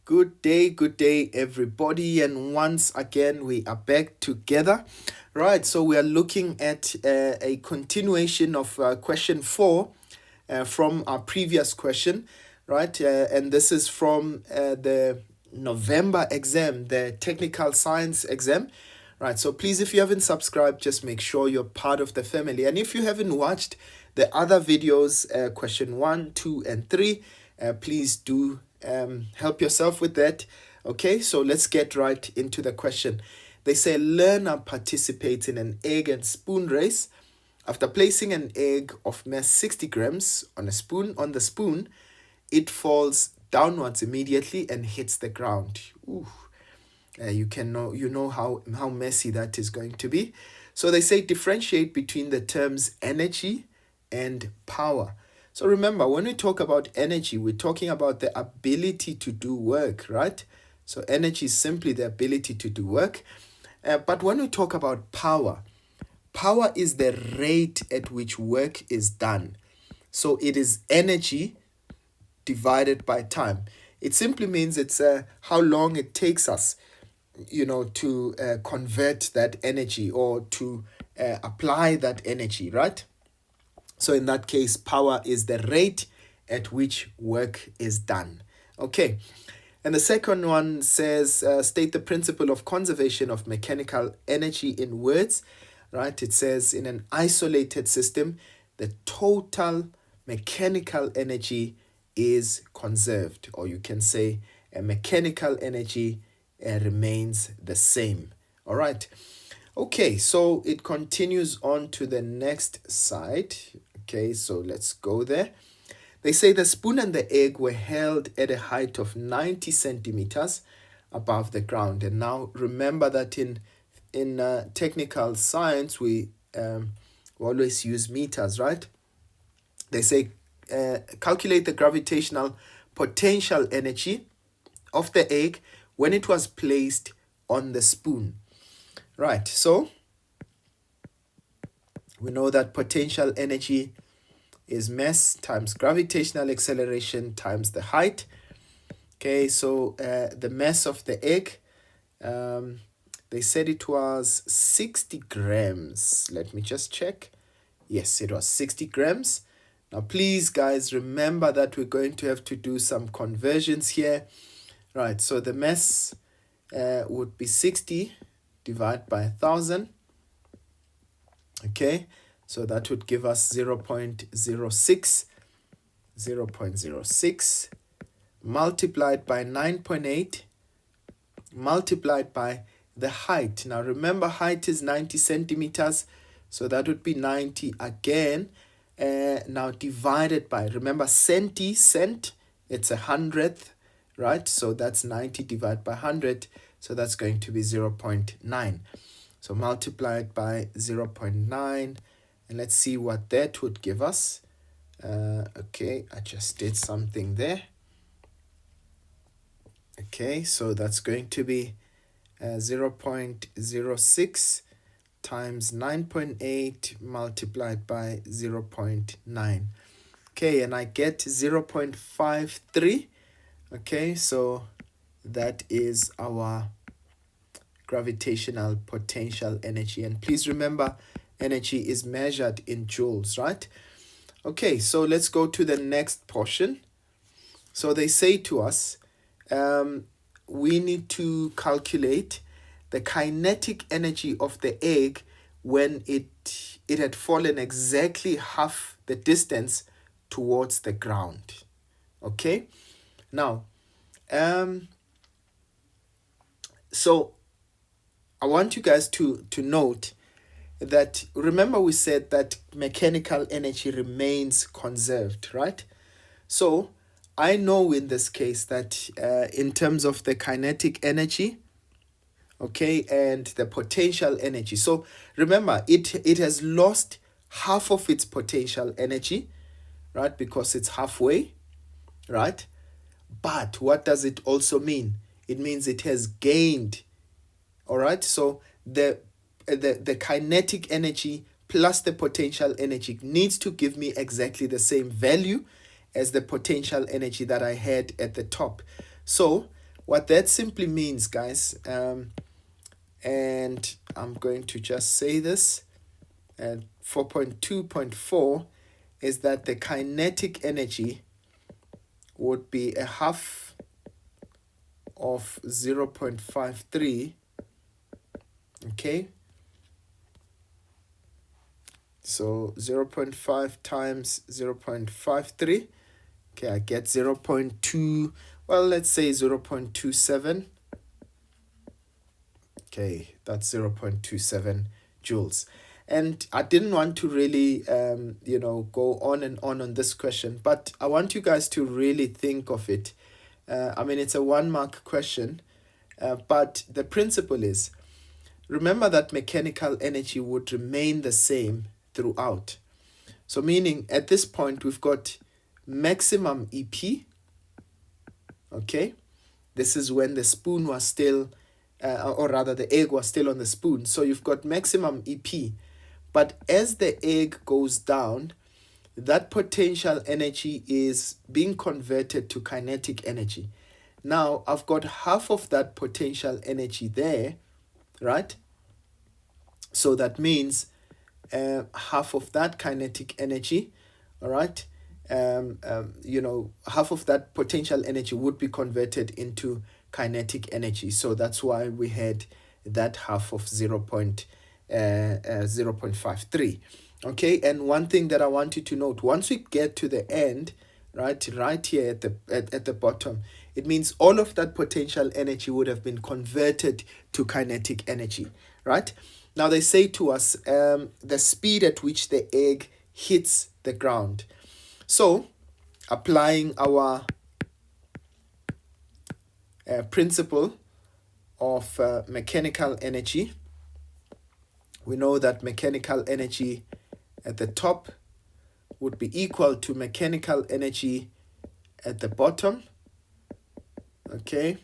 Good day, everybody. And once again, we are back together. Right, so we are looking at a continuation of question 4 from our previous question, right? And this is from the November exam, the technical science exam. Right, so please, if you haven't subscribed, just make sure you're part of the family. And if you haven't watched the other videos, question 1, 2, and 3, please do help yourself with that. Okay, so let's get right into the question. They say learner participates in an egg and spoon race. After placing an egg of mass 60 grams on the spoon, it falls downwards immediately and hits the ground. Ooh. You know how messy that is going to be. So they say differentiate between the terms energy and power. So remember, when we talk about energy, we're talking about the ability to do work, right? So energy is simply the ability to do work. But when we talk about power, power is the rate at which work is done. So it is energy divided by time. It simply means it's how long it takes us, to convert that energy or to apply that energy, right? So in that case, power is the rate at which work is done. Okay. And the second one says, state the principle of conservation of mechanical energy in words, right? It says in an isolated system, the total mechanical energy is conserved, or you can say a mechanical energy remains the same. All right. Okay, so it continues on to the next side. Okay, so let's go there. They say the spoon and the egg were held at a height of 90 centimeters above the ground. And now remember that in technical science, we always use meters, right? They say calculate the gravitational potential energy of the egg when it was placed on the spoon. Right, so we know that potential energy is mass times gravitational acceleration times the height. Okay, so the mass of the egg, they said it was 60 grams. Let me just check. Yes, it was 60 grams. Now, please, guys, remember that we're going to have to do some conversions here. Right, so the mass would be 60 divided by 1,000. Okay, so that would give us 0.06. 0.06 multiplied by 9.8 multiplied by the height. Now remember, height is 90 centimeters, so that would be 90 again. Now divided by, remember, cent, it's 100th, right? So that's 90 divided by 100, so that's going to be 0.9. So multiplied by 0.9, and let's see what that would give us. Okay, I just did something there. Okay, so that's going to be 0.06 times 9.8 multiplied by 0.9. Okay, and I get 0.53. Okay, so that is our gravitational potential energy. And please remember, energy is measured in joules, right? Okay, so let's go to the next portion. So they say to us, we need to calculate the kinetic energy of the egg when it had fallen exactly half the distance towards the ground. Okay, now so I want you guys to note that, remember we said that mechanical energy remains conserved, right? So I know in this case that in terms of the kinetic energy, okay, and the potential energy. So remember, it has lost half of its potential energy, right? Because it's halfway, right? But what does it also mean? It means it has gained, all right? So the kinetic energy plus the potential energy needs to give me exactly the same value as the potential energy that I had at the top. So What that simply means, guys, and I'm going to just say this, 4.2.4 is that the kinetic energy would be a half of 0.53, okay? So 0.5 times 0.53, okay, I get 0.2, well, let's say 0.27. Okay, that's 0.27 joules. And I didn't want to really, go on and on this question, but I want you guys to really think of it. I mean, it's a 1-mark question, but the principle is, remember that mechanical energy would remain the same throughout. So meaning at this point, we've got maximum EP, okay? This is when the spoon was still, or rather the egg was still on the spoon. So you've got maximum EP. But as the egg goes down, that potential energy is being converted to kinetic energy. Now, I've got half of that potential energy there, right? So that means half of that kinetic energy, all right? Half of that potential energy would be converted into kinetic energy. So that's why we had that half of 0.53. Okay, and one thing that I want you to note, once we get to the end, right here at the bottom, it means all of that potential energy would have been converted to kinetic energy, right? Now they say to us the speed at which the egg hits the ground. So applying our principle of mechanical energy, we know that mechanical energy at the top would be equal to mechanical energy at the bottom. Okay,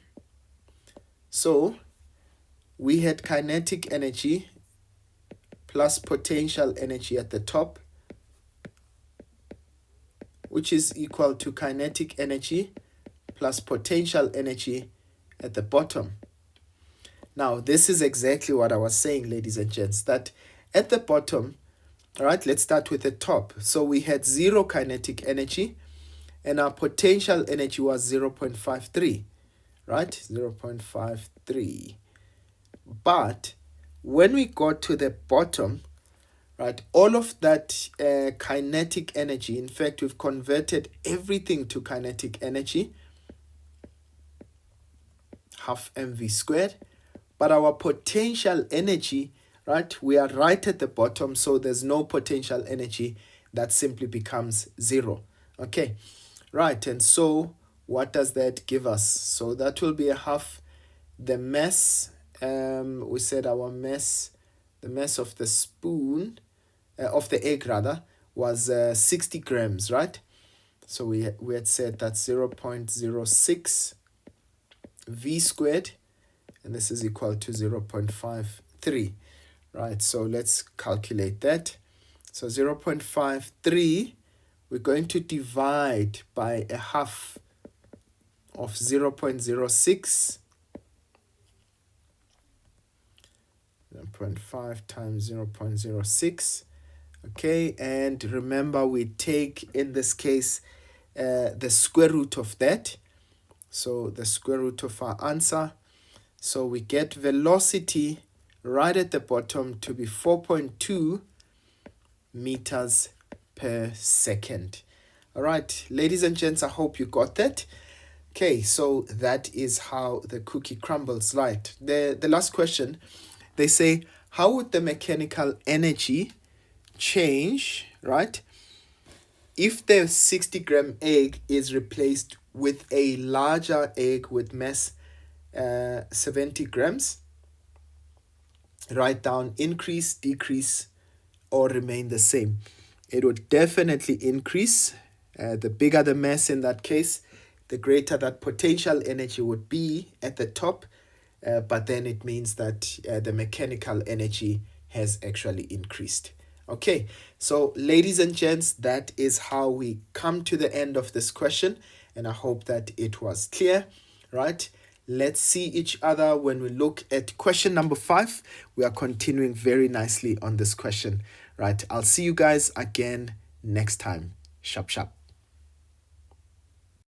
so we had kinetic energy plus potential energy at the top, which is equal to kinetic energy plus potential energy at the bottom. Now, this is exactly what I was saying, ladies and gents, that at the bottom, all right, let's start with the top. So we had 0 kinetic energy, and our potential energy was 0.53, right? 0.53. But when we got to the bottom, right, all of that kinetic energy, in fact, we've converted everything to kinetic energy, half mv squared. But our potential energy, right, we are right at the bottom, so there's no potential energy. That simply becomes 0. Okay, right, and so what does that give us? So that will be a half the mass, we said our mass, the mass of the spoon, of the egg rather, was 60 grams, right? So we had said that's 0.06 v squared, and this is equal to 0.53, right? So let's calculate that. So 0.53, we're going to divide by a half of 0.06, 0.5 times 0.06, okay? And remember, we take, in this case, the square root of that. So the square root of our answer. So we get velocity right at the bottom to be 4.2 meters per second. All right, ladies and gents, I hope you got that. Okay, so that is how the cookie crumbles, right? The last question, they say, how would the mechanical energy change, right, if the 60-gram egg is replaced with a larger egg with mass 70 grams? Write down increase, decrease, or remain the same. It would definitely increase. The bigger the mass in that case, the greater that potential energy would be at the top. But then it means that the mechanical energy has actually increased. Okay, so ladies and gents, that is how we come to the end of this question, and I hope that it was clear, right? Let's see each other when we look at question number 5. We are continuing very nicely on this question, right? I'll see you guys again next time. Sharp, sharp.